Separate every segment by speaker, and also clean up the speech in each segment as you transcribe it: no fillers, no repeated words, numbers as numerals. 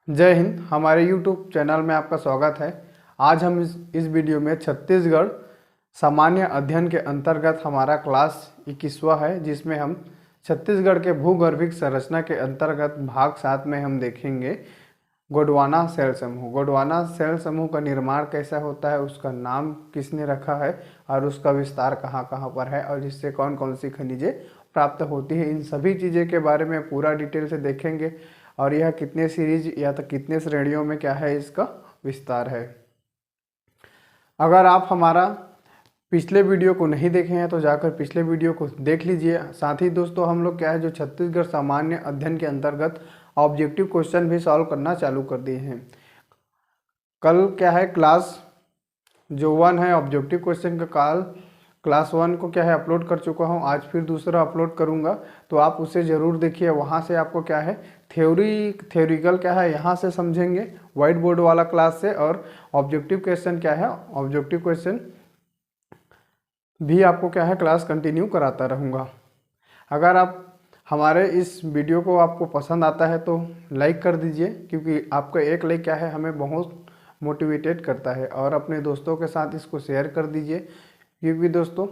Speaker 1: जय हिंद। हमारे YouTube channel में आपका स्वागत है। आज हम इस वीडियो में छत्तीसगढ़ सामान्य अध्ययन के अंतर्गत हमारा क्लास 21वां है, जिसमें हम छत्तीसगढ़ के भूगर्भिक संरचना के अंतर्गत भाग 7 में हम देखेंगे गोंडवाना शैल समूह। गोंडवाना शैल समूह का निर्माण कैसा होता है, उसका नाम किसने रखा है और उसका विस्तार कहाँ कहाँ पर है और इससे कौन कौन सी खनिजें प्राप्त होती है, इन सभी चीज़ें के बारे में पूरा डिटेल से देखेंगे। और यह कितने सीरीज या तो कितने श्रेणियों में क्या है, इसका विस्तार है। अगर आप हमारा पिछले वीडियो को नहीं देखे हैं तो जाकर पिछले वीडियो को देख लीजिए। साथ ही दोस्तों, हम लोग क्या है जो छत्तीसगढ़ सामान्य अध्ययन के अंतर्गत ऑब्जेक्टिव क्वेश्चन भी सॉल्व करना चालू कर दिए हैं। कल क्या है क्लास जो 1 है ऑब्जेक्टिव क्वेश्चन का क्लास 1 को क्या है अपलोड कर चुका हूँ। आज फिर दूसरा अपलोड करूँगा, तो आप उसे ज़रूर देखिए। वहाँ से आपको क्या है थ्योरिकल क्या है यहाँ से समझेंगे व्हाइट बोर्ड वाला क्लास से, और ऑब्जेक्टिव क्वेश्चन क्या है ऑब्जेक्टिव क्वेश्चन भी आपको क्या है क्लास कंटिन्यू कराता रहूँगा। अगर आप हमारे इस वीडियो को आपको पसंद आता है तो लाइक कर दीजिए, क्योंकि आपका एक लाइक क्या है हमें बहुत मोटिवेटेड करता है। और अपने दोस्तों के साथ इसको शेयर कर दीजिए, क्योंकि दोस्तों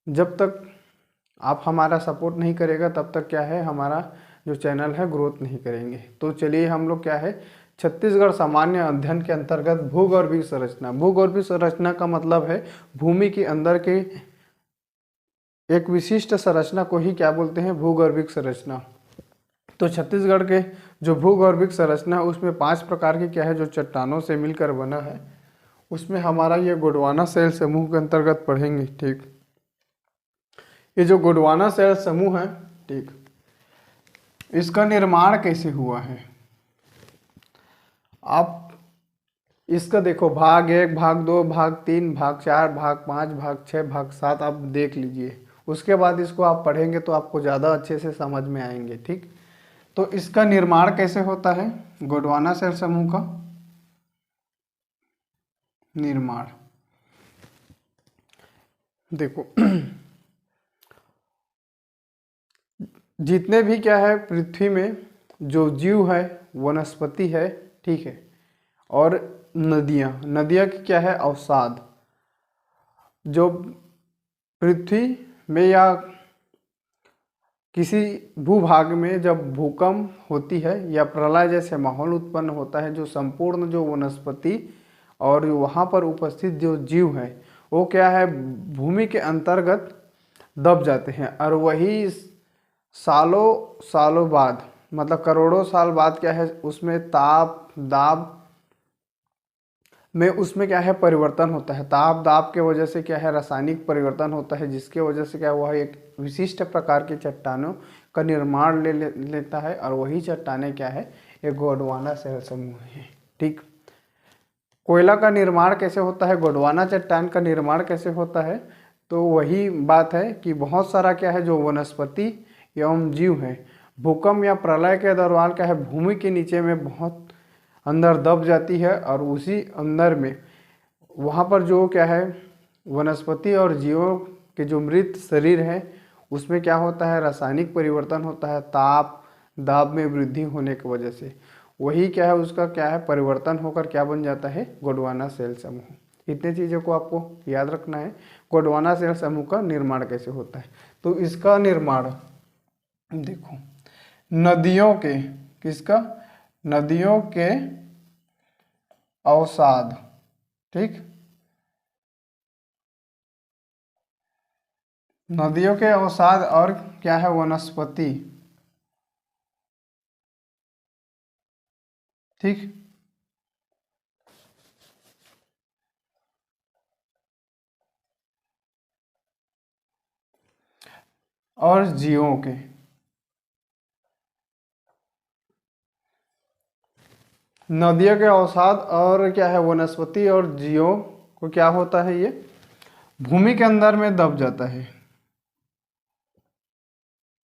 Speaker 1: जब तक आप हमारा सपोर्ट नहीं करेगा तब तक क्या है हमारा जो चैनल है ग्रोथ नहीं करेंगे। तो चलिए हम लोग क्या है छत्तीसगढ़ सामान्य अध्ययन के अंतर्गत भूगर्भिक संरचना। भूगर्भिक संरचना का मतलब है भूमि के अंदर के एक विशिष्ट संरचना को ही क्या बोलते हैं, भूगर्भिक संरचना। तो छत्तीसगढ़ के जो भूगर्भिक संरचना है उसमें 5 प्रकार की क्या है जो चट्टानों से मिलकर बना है। उसमें हमारा ये गोंडवाना शैल समूह के अंतर्गत पढ़ेंगे। ठीक, ये जो गोंडवाना शैल समूह है, ठीक, इसका निर्माण कैसे हुआ है आप इसका देखो भाग 1, भाग 2, भाग 3, भाग 4, भाग 5, भाग 6, भाग 7 आप देख लीजिए। उसके बाद इसको आप पढ़ेंगे तो आपको ज़्यादा अच्छे से समझ में आएंगे। ठीक, तो इसका निर्माण कैसे होता है गोंडवाना शैल समूह का निर्माण देखो जितने भी क्या है पृथ्वी में जो जीव है, वनस्पति है, ठीक है, और नदियाँ की क्या है अवसाद, जो पृथ्वी में या किसी भूभाग में जब भूकंप होती है या प्रलय जैसे माहौल उत्पन्न होता है, जो संपूर्ण जो वनस्पति और वहाँ पर उपस्थित जो जीव है वो क्या है भूमि के अंतर्गत दब जाते हैं। और वही सालों बाद, मतलब करोड़ों साल बाद क्या है उसमें ताप दाब में उसमें क्या है परिवर्तन होता है। ताप दाब के वजह से क्या है रासायनिक परिवर्तन होता है, जिसके वजह से क्या वह एक विशिष्ट प्रकार की चट्टानों का निर्माण लेता है। और वही चट्टानें क्या है एक गोंडवाना शैल समूह है। ठीक, कोयला का निर्माण कैसे होता है, गोंडवाना चट्टान का निर्माण कैसे होता है, तो वही बात है कि बहुत सारा क्या है जो वनस्पति एवं जीव है भूकंप या प्रलय के दौरान क्या है भूमि के नीचे में बहुत अंदर दब जाती है। और उसी अंदर में वहाँ पर जो क्या है वनस्पति और जीवों के जो मृत शरीर है उसमें क्या होता है रासायनिक परिवर्तन होता है, ताप दाब में वृद्धि होने की वजह से वही क्या है उसका क्या है परिवर्तन होकर क्या बन जाता है गोंडवाना शैल समूह। इतने चीज़ों को आपको याद रखना है। गोंडवाना शैल समूह का निर्माण कैसे होता है, तो इसका निर्माण देखो नदियों के किसका नदियों के अवसाद, ठीक, नदियों के अवसाद और क्या है वनस्पति, ठीक, और जीवों के नदियों के अवसाद और क्या है वनस्पति और जीवों को क्या होता है ये भूमि के अंदर में दब जाता है।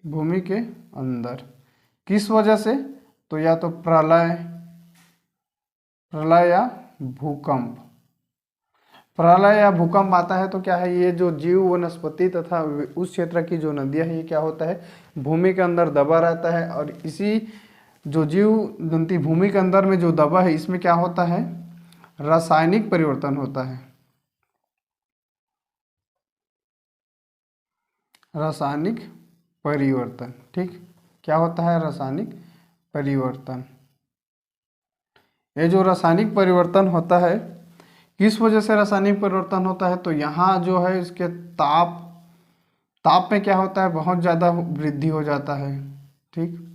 Speaker 1: भूमि के अंदर किस वजह से, तो या तो प्रलय या भूकंप। प्रलय या भूकंप आता है तो क्या है ये जो जीव वनस्पति तथा उस क्षेत्र की जो नदियाँ है ये क्या होता है भूमि के अंदर दबा रहता है। और इसी जो जीव दंती भूमि के अंदर में जो दबा है, इसमें क्या होता है, रासायनिक परिवर्तन होता है। रासायनिक परिवर्तन, ठीक, क्या होता है, रासायनिक परिवर्तन। ये जो रासायनिक परिवर्तन होता है, किस वजह से रासायनिक परिवर्तन होता है, तो यहाँ जो है इसके ताप में क्या होता है, बहुत ज़्यादा वृद्धि हो जाता है, ठीक।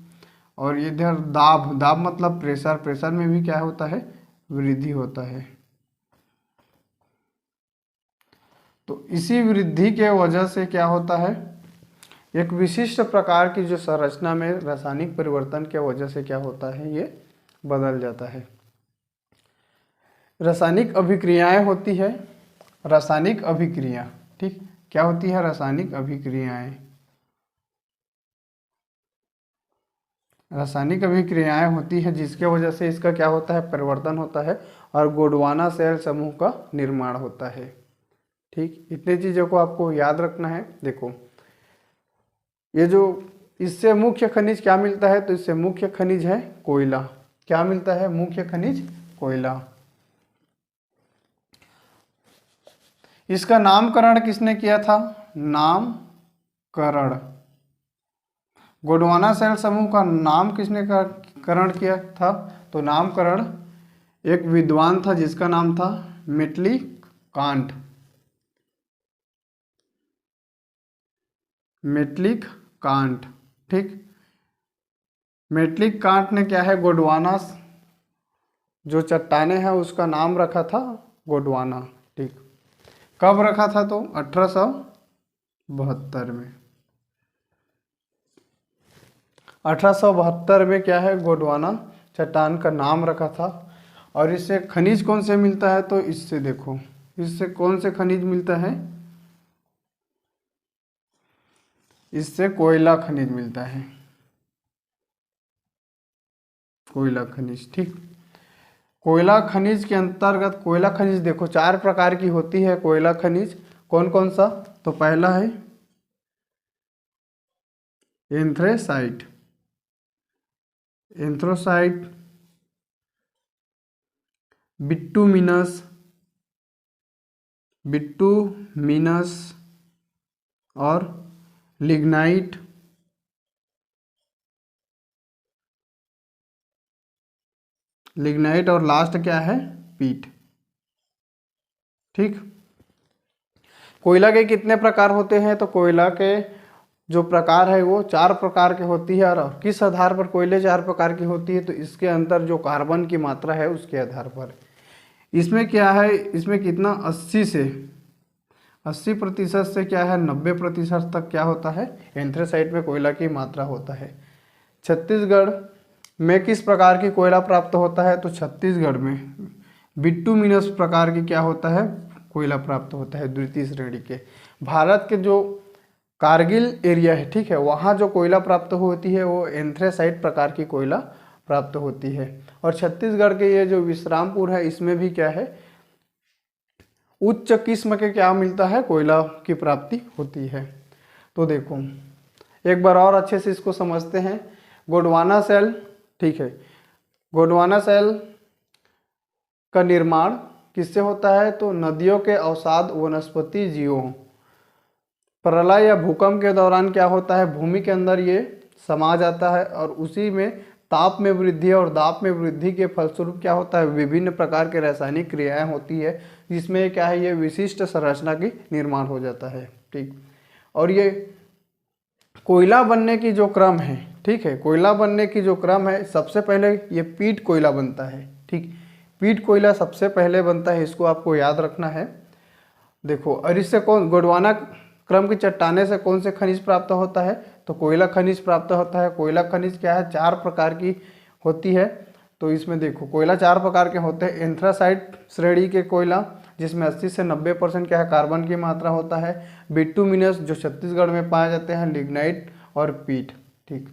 Speaker 1: और इधर दाब मतलब प्रेशर में भी क्या होता है, वृद्धि होता है। तो इसी वृद्धि के वजह से क्या होता है, एक विशिष्ट प्रकार की जो संरचना में रासायनिक परिवर्तन के वजह से क्या होता है, ये बदल जाता है। रासायनिक अभिक्रियाएं होती है, रासायनिक अभिक्रिया, ठीक, क्या होती है, रासायनिक अभिक्रियाएं। रासायनिक अभिक्रियाएं होती है जिसके वजह से इसका क्या होता है, परिवर्तन होता है और गोंडवाना सेल समूह का निर्माण होता है, ठीक। इतनी चीज़ों को आपको याद रखना है। देखो ये जो इससे मुख्य खनिज क्या मिलता है, तो इससे मुख्य खनिज है कोयला। क्या मिलता है, मुख्य खनिज कोयला। इसका नामकरण किसने किया था, नामकरण, गोंडवाना सेल समूह का नाम किसने करण किया था, तो नामकरण एक विद्वान था जिसका नाम था मेटली कांट। मेटलिक कांट, ठीक। मेटलिक कांट ने क्या है, गोंडवाना जो चट्टाने हैं उसका नाम रखा था गोंडवाना, ठीक। कब रखा था, तो 1872 में। 1872 में क्या है, गोंडवाना चट्टान का नाम रखा था। और इससे खनिज कौन से मिलता है, तो इससे देखो, इससे कौन से खनिज मिलता है, इससे कोयला खनिज मिलता है, कोयला खनिज, ठीक। कोयला खनिज के अंतर्गत, कोयला खनिज देखो 4 प्रकार की होती है कोयला खनिज। कौन कौन सा, तो पहला है एंथ्रेसाइट, एंथ्रोसाइट, बिट्टूमिनस, बिट्टूमिनस और लिग्नाइट, लिग्नाइट और लास्ट क्या है, पीट, ठीक। कोयला के कितने प्रकार होते हैं, तो कोयला के जो प्रकार है वो 4 प्रकार के होती है। और किस आधार पर कोयले 4 प्रकार की होती है, तो इसके अंदर जो कार्बन की मात्रा है उसके आधार पर। इसमें क्या है, इसमें कितना 80% से क्या है 90% तक क्या होता है, एंथ्रेसाइट में कोयला की मात्रा होता है। छत्तीसगढ़ में किस प्रकार की कोयला प्राप्त होता है, तो छत्तीसगढ़ में बिट्टूमिनस प्रकार की क्या होता है, कोयला प्राप्त होता है, द्वितीय श्रेणी के। भारत के जो कारगिल एरिया है, ठीक है, वहाँ जो कोयला प्राप्त होती है वो एंथ्रेसाइट प्रकार की कोयला प्राप्त होती है। और छत्तीसगढ़ के ये जो विश्रामपुर है, इसमें भी क्या है, उच्च किस्म के क्या मिलता है, कोयला की प्राप्ति होती है। तो देखो एक बार और अच्छे से इसको समझते हैं। गोंडवाना सेल, ठीक है, गोंडवाना सेल का निर्माण किससे होता है, तो नदियों के अवसाद वनस्पति जीवों, प्रलय या भूकंप के दौरान क्या होता है, भूमि के अंदर ये समा जाता है और उसी में ताप में वृद्धि और दाब में वृद्धि के फलस्वरूप क्या होता है, विभिन्न प्रकार के रासायनिक क्रियाएं होती है जिसमें क्या है, ये विशिष्ट संरचना की निर्माण हो जाता है, ठीक। और ये कोयला बनने की जो क्रम है, ठीक है, कोयला बनने की जो क्रम है, सबसे पहले ये पीट कोयला बनता है, ठीक। पीट कोयला सबसे पहले बनता है, इसको आपको याद रखना है। देखो और इससे कौन, गोंडवाना क्रम की चट्टाने से कौन से खनिज प्राप्त होता है, तो कोयला खनिज प्राप्त होता है। कोयला खनिज क्या है, 4 प्रकार की होती है। तो इसमें देखो कोयला 4 प्रकार के होते हैं। एंथ्रासाइट श्रेणी के कोयला जिसमें 80 से 90% क्या है, कार्बन की मात्रा होता है। बिट्टूमिनस जो छत्तीसगढ़ में पाए जाते हैं, लिग्नाइट और पीट, ठीक।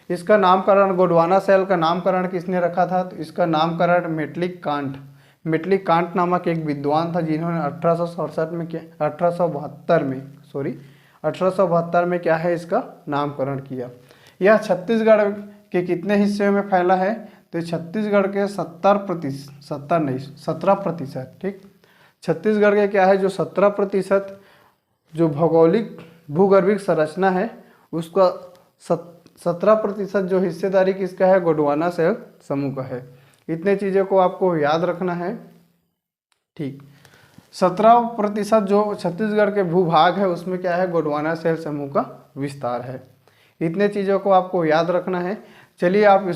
Speaker 1: इसका नामकरण, गोंडवाना सेल का नामकरण किसने रखा था, तो इसका नामकरण मेटलिक कांट, मेटलिक कांट नामक एक विद्वान था जिन्होंने 1867 में क्या, 1872 में क्या है, इसका नामकरण किया। यह छत्तीसगढ़ के कितने हिस्से में फैला है? तो छत्तीसगढ़ के 70%, 70 नहीं 17%, ठीक। छत्तीसगढ़ के क्या है, जो 17% जो भौगोलिक भूगर्भिक संरचना है उसका 17% जो हिस्सेदारी किसका है? गोंडवाना शैल समूह का है। इतने चीज़ों को आपको याद रखना है, ठीक। 17% जो छत्तीसगढ़ के भूभाग है उसमें क्या है? गोंडवाना शैल समूह का विस्तार है। इतने चीज़ों को आपको याद रखना है। चलिए आप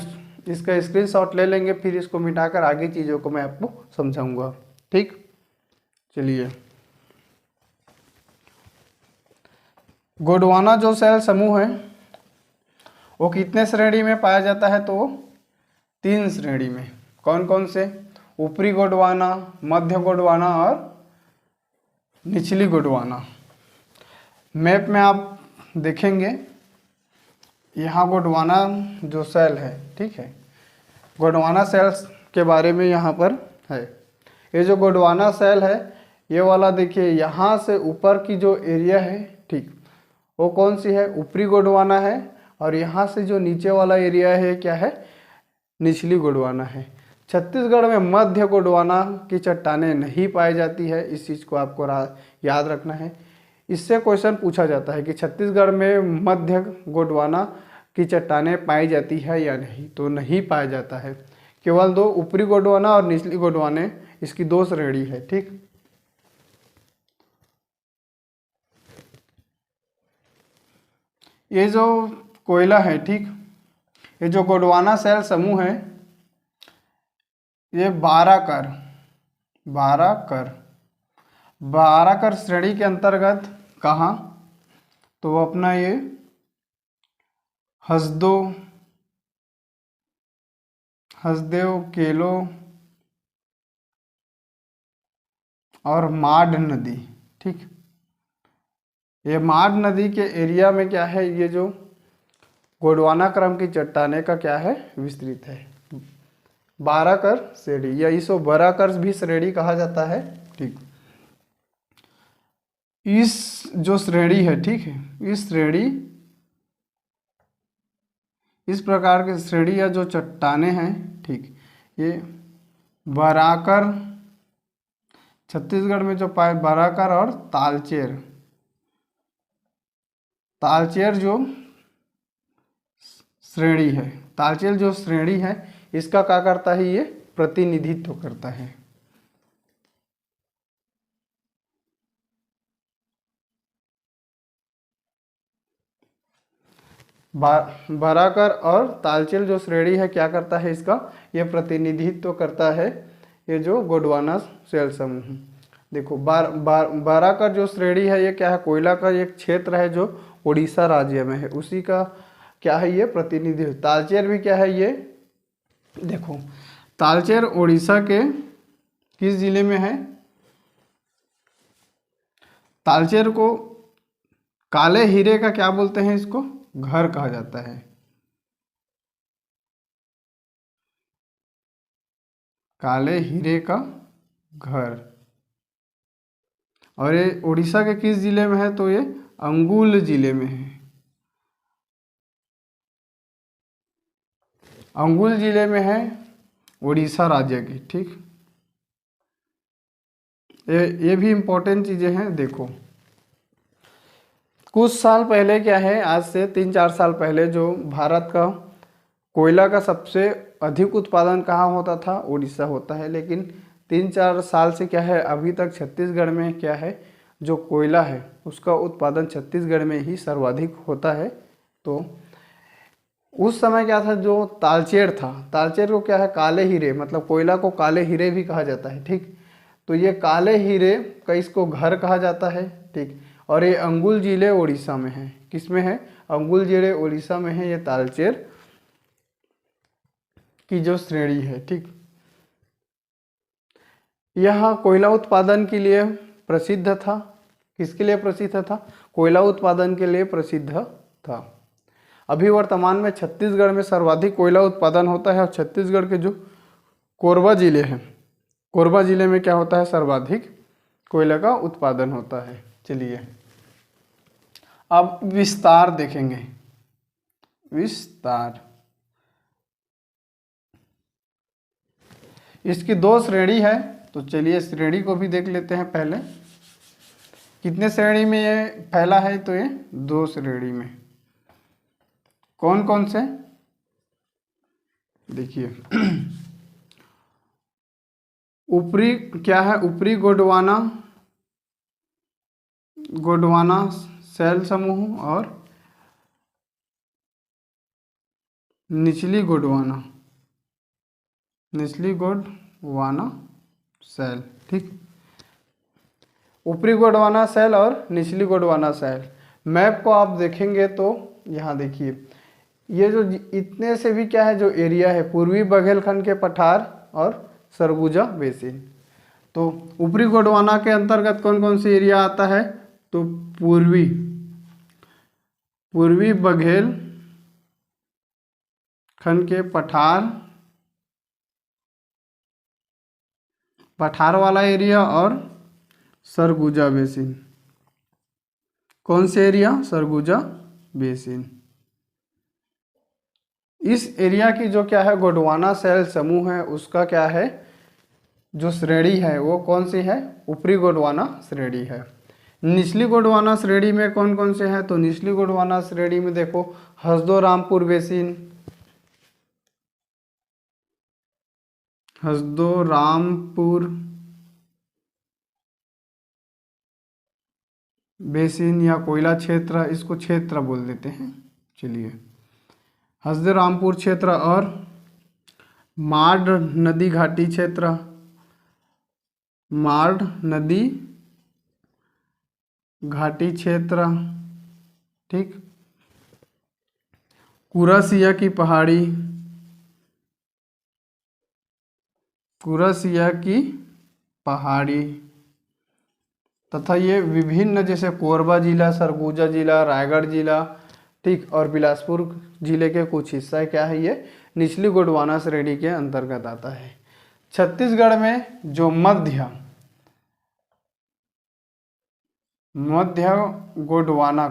Speaker 1: इसका स्क्रीनशॉट ले लेंगे, फिर इसको मिटाकर आगे चीज़ों को मैं आपको समझाऊंगा, ठीक। चलिए, गोंडवाना जो शैल समूह है वो कितने श्रेणी में पाया जाता है? तो 3 श्रेणी में। कौन कौन से? ऊपरी गोंडवाना, मध्य गोंडवाना और निचली गोंडवाना। मैप में आप देखेंगे यहाँ गोंडवाना जो शैल है, ठीक है, गोंडवाना शैल के बारे में यहाँ पर है। ये जो गोंडवाना शैल है ये वाला देखिए, यहाँ से ऊपर की जो एरिया है, ठीक, वो कौन सी है? ऊपरी गोंडवाना है। और यहाँ से जो नीचे वाला एरिया है क्या है? निचली गोंडवाना है। छत्तीसगढ़ में मध्य गोंडवाना की चट्टानें नहीं पाई जाती है, इस चीज़ को आपको याद रखना है। इससे क्वेश्चन पूछा जाता है कि छत्तीसगढ़ में मध्य गोंडवाना की चट्टानें पाई जाती है या नहीं? तो नहीं पाया जाता है। केवल 2 ऊपरी गोंडवाना और निचली गोंडवाने, इसकी 2 श्रेणी है, ठीक। ये जो कोयला है, ठीक, ये जो गोंडवाना शैल समूह है ये 12 कर श्रेणी के अंतर्गत कहाँ? तो अपना ये हसदेव, केलो और माड नदी, ठीक। ये माड नदी के एरिया में क्या है? ये जो गोंडवाना क्रम की चट्टाने का क्या है? विस्तृत है। 12 कर श्रेणी या इसको 12 कर भी श्रेणी कहा जाता है, ठीक। इस जो श्रेणी है, ठीक है, इस श्रेणी, इस प्रकार की श्रेणी या जो चट्टाने हैं, ठीक, ये बराकर, छत्तीसगढ़ में जो पाए बराकर और तालचेर जो श्रेणी है, तालचेर जो श्रेणी है इसका क्या करता है? ये प्रतिनिधित्व करता है। बराकर और तालचेर जो श्रेणी है क्या करता है? इसका ये प्रतिनिधित्व करता है, ये जो गोंडवाना शैल समूह। देखो बराकर जो श्रेणी है ये क्या है? कोयला का एक क्षेत्र है जो उड़ीसा राज्य में है, उसी का क्या है? ये प्रतिनिधित्व। तालचेर भी क्या है? ये देखो, तालचेर उड़ीसा के किस जिले में है? तालचेर को काले हीरे का क्या बोलते हैं? इसको घर कहा जाता है। काले हीरे का घर। और ये उड़ीसा के किस जिले में है? तो ये अंगुल जिले में है। अंगुल जिले में है, उड़ीसा राज्य की, ठीक। ये भी इम्पोर्टेंट चीज़ें हैं। देखो, कुछ साल पहले क्या है, आज से 3-4 साल पहले जो भारत का कोयला का सबसे अधिक उत्पादन कहाँ होता था? उड़ीसा होता है। लेकिन 3-4 साल से क्या है, अभी तक छत्तीसगढ़ में क्या है, जो कोयला है उसका उत्पादन छत्तीसगढ़ में ही सर्वाधिक होता है। तो उस समय क्या था, जो तालचेर था, तालचेर को क्या है? काले हीरे, मतलब कोयला को काले हीरे भी कहा जाता है, ठीक। तो ये काले हीरे का इसको घर कहा जाता है, ठीक। और ये अंगुल जिले उड़ीसा में है। किस में है? अंगुल जिले उड़ीसा में है ये तालचेर की जो श्रेणी है, ठीक। यह कोयला उत्पादन के लिए प्रसिद्ध था। किसके लिए प्रसिद्ध था? कोयला उत्पादन के लिए प्रसिद्ध था। अभी वर्तमान में छत्तीसगढ़ में सर्वाधिक कोयला उत्पादन होता है और छत्तीसगढ़ के जो कोरबा जिले हैं, कोरबा जिले में क्या होता है? सर्वाधिक कोयला का उत्पादन होता है। चलिए अब विस्तार देखेंगे। विस्तार इसकी 2 श्रेणी है, तो चलिए श्रेणी को भी देख लेते हैं पहले। कितने श्रेणी में ये फैला है, तो ये 2 श्रेणी में। कौन कौन से, देखिए ऊपरी क्या है, ऊपरी गोंडवाना सेल समूह और निचली गोंडवाना सेल। ठीक, ऊपरी गोंडवाना सेल और निचली गोंडवाना सेल। मैप को आप देखेंगे तो यहाँ देखिए, ये जो इतने से भी क्या है, जो एरिया है पूर्वी बघेलखंड के पठार और सरगुजा बेसिन। तो ऊपरी गोंडवाना के अंतर्गत कौन कौन सी एरिया आता है, तो पूर्वी बघेलखंड के पठार वाला एरिया और सरगुजा बेसिन। कौन से एरिया, सरगुजा बेसिन। इस एरिया की जो क्या है गोंडवाना सेल समूह है, उसका क्या है, जो श्रेणी है वो कौन सी है, ऊपरी गोंडवाना श्रेणी है। निचली गोंडवाना श्रेणी में कौन कौन से हैं, तो निचली गोंडवाना श्रेणी में देखो हसदो-रामपुर बेसिन या कोयला क्षेत्र, इसको क्षेत्र बोल देते हैं। चलिए, हसदो-रामपुर क्षेत्र और मार्ड नदी घाटी क्षेत्र, ठीक। कुरासिया की पहाड़ी तथा ये विभिन्न जैसे कोरबा जिला, सरगुजा जिला, रायगढ़ जिला, ठीक, और बिलासपुर जिले के कुछ हिस्सा क्या है, ये निचली गोंडवाना श्रेणी के अंतर्गत आता है। छत्तीसगढ़ में जो मध्य गोंडवाना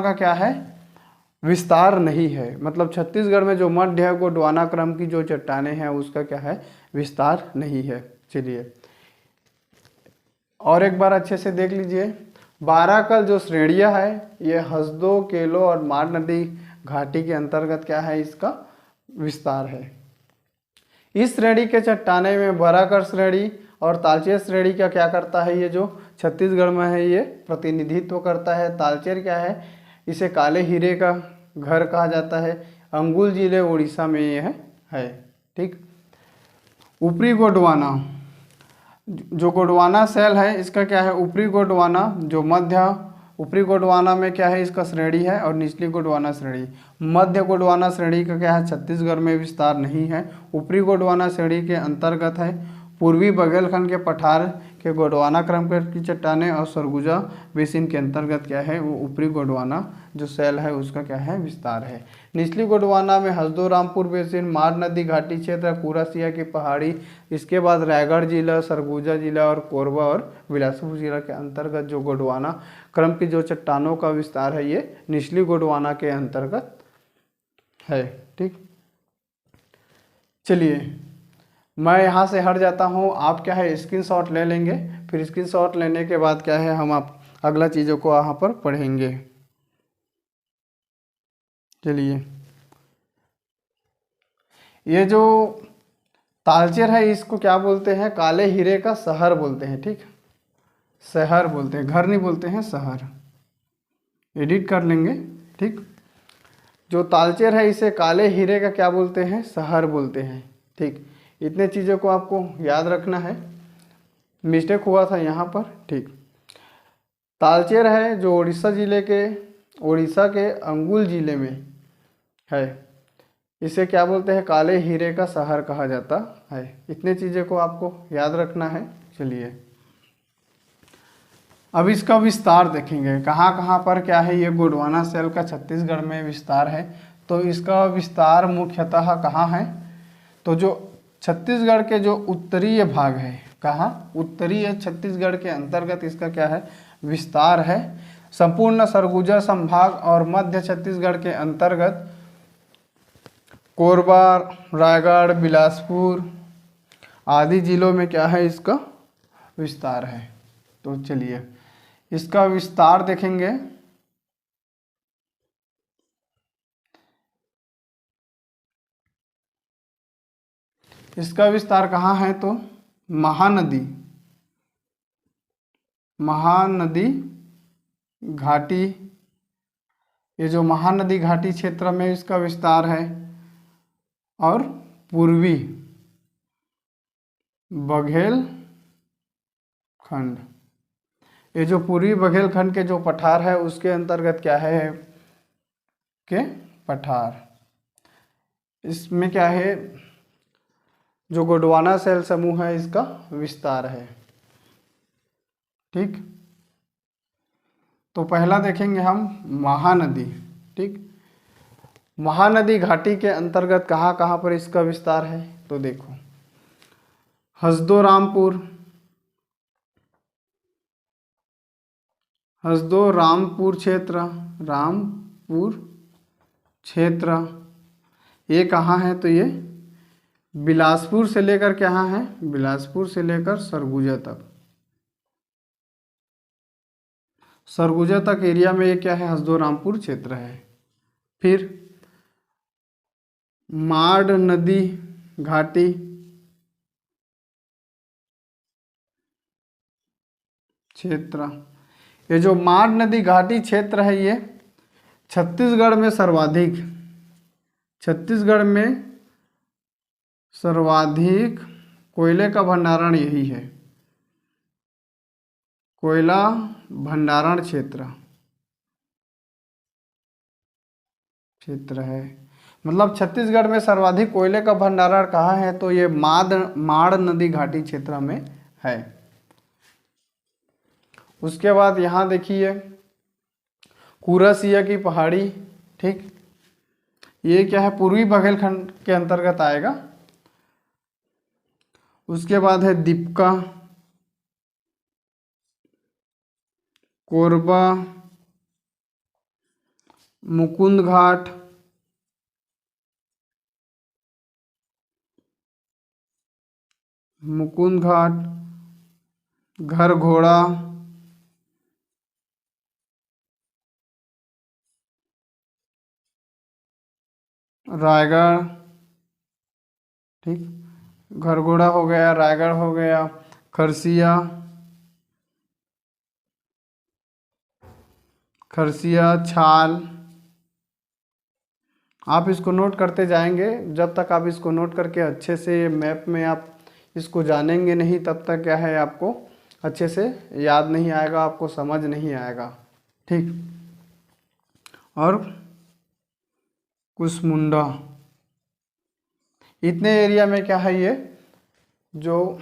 Speaker 1: का क्या है, विस्तार नहीं है। मतलब छत्तीसगढ़ में जो मध्य गोंडवाना क्रम की जो चट्टानें हैं उसका क्या है, विस्तार नहीं है। चलिए और एक बार अच्छे से देख लीजिए, 12 कल जो श्रेणियां है, ये हसदो, केलो और मार्ड नदी घाटी के अंतर्गत क्या है, इसका विस्तार है। इस श्रेणी के चट्टाने में बराकर श्रेणी और तालचेर श्रेणी का क्या करता है, ये जो छत्तीसगढ़ में है ये प्रतिनिधित्व करता है। तालचेर क्या है, इसे काले हीरे का घर कहा जाता है। अंगुल जिले उड़ीसा में ये है। ठीक, ऊपरी गोंडवाना जो गोंडवाना सेल है, इसका क्या है, ऊपरी गोंडवाना जो ऊपरी गोंडवाना में क्या है, इसका श्रेणी है और निचली गोंडवाना श्रेणी। मध्य गोंडवाना श्रेणी का क्या है, छत्तीसगढ़ में विस्तार नहीं है। ऊपरी गोंडवाना श्रेणी के अंतर्गत है पूर्वी बघेलखंड के पठार के गोंडवाना क्रम की चट्टानें और सरगुजा बेसिन के अंतर्गत क्या है, वो ऊपरी गोंडवाना जो सेल है उसका क्या है, विस्तार है। निचली गोंडवाना में हसदो-रामपुर बेसिन, मार्ड नदी घाटी क्षेत्र, कुरासिया की पहाड़ी, इसके बाद रायगढ़ जिला, सरगुजा जिला और कोरबा और बिलासपुर जिला के अंतर्गत जो गोंडवाना क्रम की जो चट्टानों का विस्तार है, ये निचली गोंडवाना के अंतर्गत है। ठीक, चलिए मैं यहाँ से हट जाता हूँ, आप क्या है स्क्रीनशॉट ले लेंगे, फिर स्क्रीनशॉट लेने के बाद क्या है हम आप अगला चीज़ों को यहाँ पर पढ़ेंगे। चलिए, ये जो तालचेर है इसको क्या बोलते हैं, काले हीरे का शहर बोलते हैं। ठीक, शहर बोलते हैं, घर नहीं बोलते हैं, शहर। एडिट कर लेंगे। ठीक, जो तालचेर है इसे काले हीरे का क्या बोलते हैं, शहर बोलते हैं। ठीक, इतने चीज़ों को आपको याद रखना है, मिस्टेक हुआ था यहाँ पर। ठीक, तालचेर है जो उड़ीसा के अंगुल जिले में है, इसे क्या बोलते हैं, काले हीरे का शहर कहा जाता है। इतने चीज़ों को आपको याद रखना है। चलिए अब इसका विस्तार देखेंगे, कहाँ कहाँ पर क्या है, ये गोंडवाना सेल का छत्तीसगढ़ में विस्तार है। तो इसका विस्तार मुख्यतः कहाँ है, तो जो छत्तीसगढ़ के जो उत्तरीय भाग है, कहाँ, उत्तरीय छत्तीसगढ़ के अंतर्गत इसका क्या है, विस्तार है। संपूर्ण सरगुजा संभाग और मध्य छत्तीसगढ़ के अंतर्गत कोरबा, रायगढ़, बिलासपुर आदि जिलों में क्या है, इसका विस्तार है। तो चलिए इसका विस्तार देखेंगे। इसका विस्तार कहाँ है, तो महानदी घाटी, ये जो महानदी घाटी क्षेत्र में इसका विस्तार है, और पूर्वी बघेलखंड, ये जो पूर्वी बघेलखंड के जो पठार है उसके अंतर्गत क्या है के पठार। इसमें क्या है, जो गोंडवाना शैल समूह है इसका विस्तार है। ठीक, तो पहला देखेंगे हम महानदी। ठीक, महानदी घाटी के अंतर्गत कहाँ कहाँ पर इसका विस्तार है, तो देखो हसदो रामपुर क्षेत्र, ये कहाँ है, तो ये बिलासपुर से लेकर कहाँ है, बिलासपुर से लेकर सरगुजा तक एरिया में ये क्या है, हसदो रामपुर क्षेत्र है। फिर माड़ नदी घाटी, क्षेत्र, ये जो माड़ नदी घाटी क्षेत्र है ये छत्तीसगढ़ में सर्वाधिक कोयले का भंडारण यही है, कोयला भंडारण क्षेत्र है। मतलब छत्तीसगढ़ में सर्वाधिक कोयले का भंडारण कहाँ है, तो ये माड़ नदी घाटी क्षेत्र में है। उसके बाद यहाँ देखिए कुरासिया की पहाड़ी। ठीक, ये क्या है, पूर्वी बघेलखंड के अंतर्गत आएगा। उसके बाद है दीपका, कोरबा, मुकुंद घाट, घरघोड़ा, रायगढ़। ठीक, घरघोड़ा हो गया, रायगढ़ हो गया, खरसिया, छाल। आप इसको नोट करते जाएंगे, जब तक आप इसको नोट करके अच्छे से मैप में आप इसको जानेंगे नहीं तब तक क्या है, आपको अच्छे से याद नहीं आएगा, आपको समझ नहीं आएगा। ठीक, और कुसमुंडा, इतने एरिया में क्या है, ये जो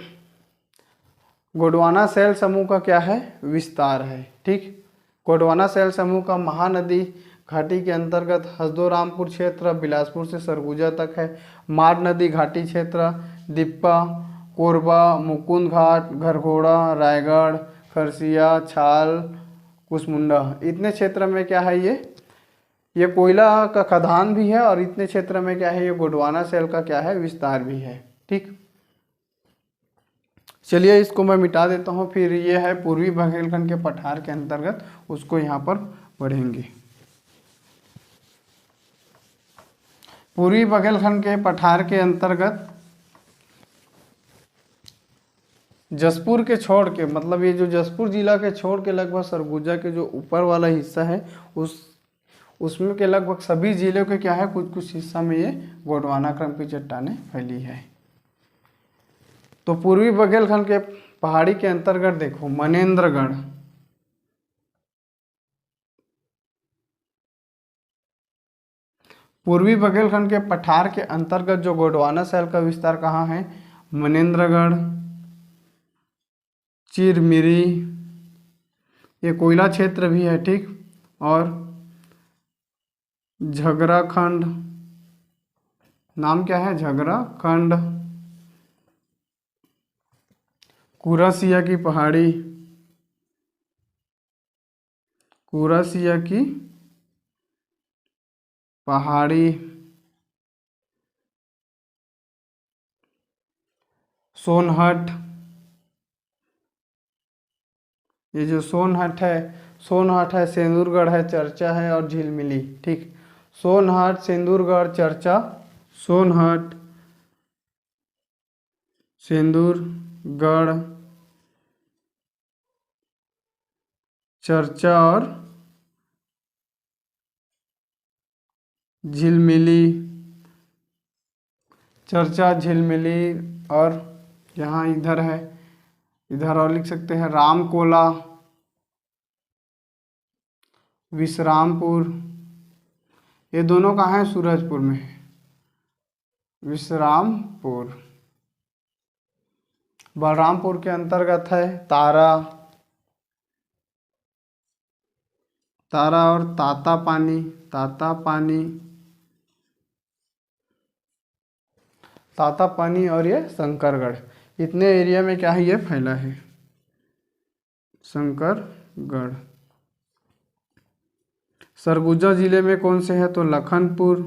Speaker 1: गोंडवाना शैल समूह का क्या है, विस्तार है। ठीक, गोंडवाना शैल समूह का महानदी घाटी के अंतर्गत हसदो रामपुर क्षेत्र बिलासपुर से सरगुजा तक है। माड़ नदी घाटी क्षेत्र दिप्पा, कोरबा, मुकुंद घाट, घरघोड़ा, रायगढ़, खरसिया, छाल, कुसमुंडा, इतने क्षेत्र में क्या है, ये कोयला का खदान भी है, और इतने क्षेत्र में क्या है, ये गोंडवाना शैल का क्या है, विस्तार भी है। ठीक, चलिए इसको मैं मिटा देता हूँ। फिर ये है पूर्वी बघेलखंड के पठार के अंतर्गत, उसको यहाँ पर पढ़ेंगे। पूर्वी बघेलखंड के पठार के अंतर्गत जसपुर के छोड़ के, मतलब ये जो जसपुर जिला के छोड़ के लगभग सरगुजा के जो ऊपर वाला हिस्सा है उसमें के लगभग सभी जिलों के क्या है, कुछ कुछ हिस्सा में ये गोंडवाना क्रम की चट्टानें फैली है। तो पूर्वी बघेलखंड के पहाड़ी के अंतर्गत देखो मनेन्द्रगढ़, पूर्वी बघेलखंड के पठार के अंतर्गत जो गोंडवाना शैल का विस्तार कहाँ है, मनेन्द्रगढ़, चिरमिरी, ये कोयला क्षेत्र भी है। ठीक, और झगराखंड, नाम क्या है, झगराखंड, कुरासिया की पहाड़ी, सोनहट, ये जो सोनहट है, सेंदूरगढ़ है, चर्चा है और झिलमिली। ठीक, सोनहट, सेंदूरगढ़, चर्चा, सोनहट, सेंदूरगढ़, चर्चा और झिलमिली, चर्चा, झिलमिली। और यहाँ इधर है, इधर और लिख सकते हैं रामकोला, विश्रामपुर। ये दोनों कहाँ है? सूरजपुर में है, विश्रामपुर। बलरामपुर के अंतर्गत है तारा, तारा और तातापानी, तातापानी, तातापानी और ये शंकरगढ़। इतने एरिया में क्या है? ये फैला है शंकरगढ़। सरगुजा जिले में कौन से है? तो लखनपुर,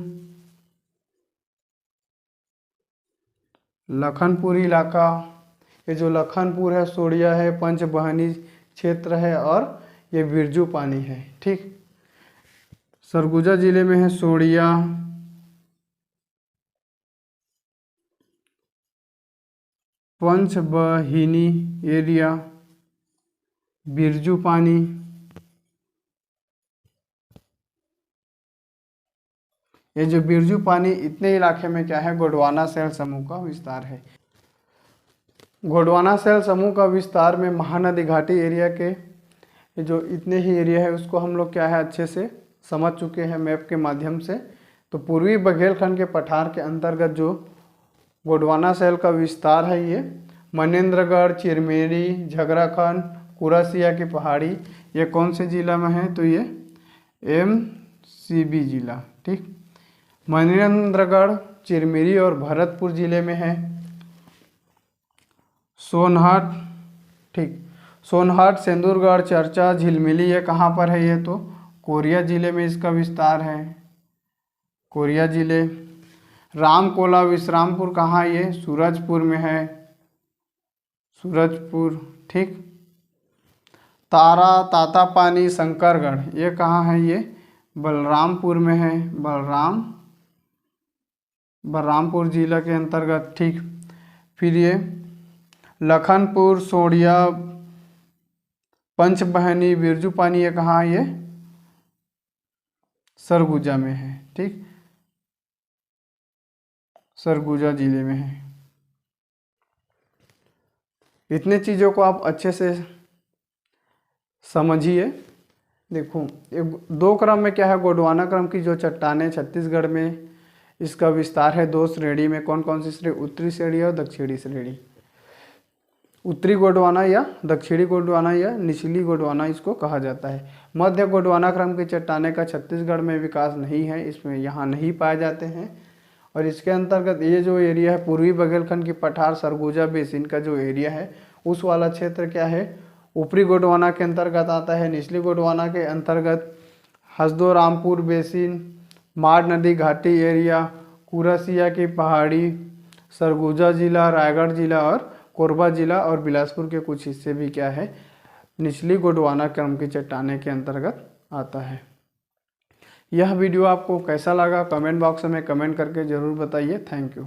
Speaker 1: लखनपुर इलाका। ये जो लखनपुर है, सोड़िया है, पंचबहनी क्षेत्र है और ये बिरजू पानी है। ठीक, सरगुजा जिले में है सोड़िया, पंचबहिनी एरिया, बिरजू पानी। ये जो बिरजू पानी, इतने इलाके में क्या है? गोंडवाना शैल समूह का विस्तार है। गोंडवाना शैल समूह का विस्तार में महानदी घाटी एरिया के जो इतने ही एरिया है उसको हम लोग क्या है अच्छे से समझ चुके हैं मैप के माध्यम से। तो पूर्वी बघेलखंड के पठार के अंतर्गत जो गोंडवाना शैल का विस्तार है, ये मनेंद्रगढ़, चिरमेरी, झगराखंड, कुरासिया की पहाड़ी, ये कौन से जिला में है? तो ये MCB जिला। ठीक, मनेंद्रगढ़, चिरमेरी और भरतपुर जिले में है। सोनहट, ठीक, सोनहट, सेंदूरगढ़, चर्चा, झिलमिली, ये कहाँ पर है? ये तो कोरिया जिले में इसका विस्तार है, कोरिया जिले। रामकोला, विश्रामपुर कहाँ? ये सूरजपुर में है, सूरजपुर। ठीक, तारा, तातापानी, शंकरगढ़, ये कहाँ है? ये बलरामपुर में है, बलरामपुर जिला के अंतर्गत। ठीक, फिर ये लखनपुर, सोड़िया, पंचबहनी, बिरजू पानी, ये कहाँ है? ये सरगुजा में है। ठीक, सरगुजा जिले में है। इतने चीज़ों को आप अच्छे से समझिए। देखो, दो क्रम में क्या है? गोंडवाना क्रम की जो चट्टानें छत्तीसगढ़ में, इसका विस्तार है 2 श्रेणी में। कौन कौन सी श्रेणी? उत्तरी श्रेणी और दक्षिणी श्रेणी। उत्तरी गोंडवाना या दक्षिणी गोंडवाना या निचली गोंडवाना इसको कहा जाता है। मध्य गोंडवाना क्रम की चट्टानें का छत्तीसगढ़ में विकास नहीं है, इसमें यहाँ नहीं पाए जाते हैं। और इसके अंतर्गत ये जो एरिया है पूर्वी बघेलखंड की पठार सरगुजा बेसिन का जो एरिया है उस वाला क्षेत्र क्या है? ऊपरी गोंडवाना के अंतर्गत आता है। निचली गोंडवाना के अंतर्गत हसदो रामपुर बेसिन, माड़ नदी घाटी एरिया, कुरासिया की पहाड़ी, सरगुजा जिला, रायगढ़ जिला और कोरबा जिला और बिलासपुर के कुछ हिस्से भी क्या है? निचली गोंडवाना क्रम की चट्टानें के अंतर्गत आता है। यह वीडियो आपको कैसा लगा? कमेंट बॉक्स में कमेंट करके ज़रूर बताइए। Thank you.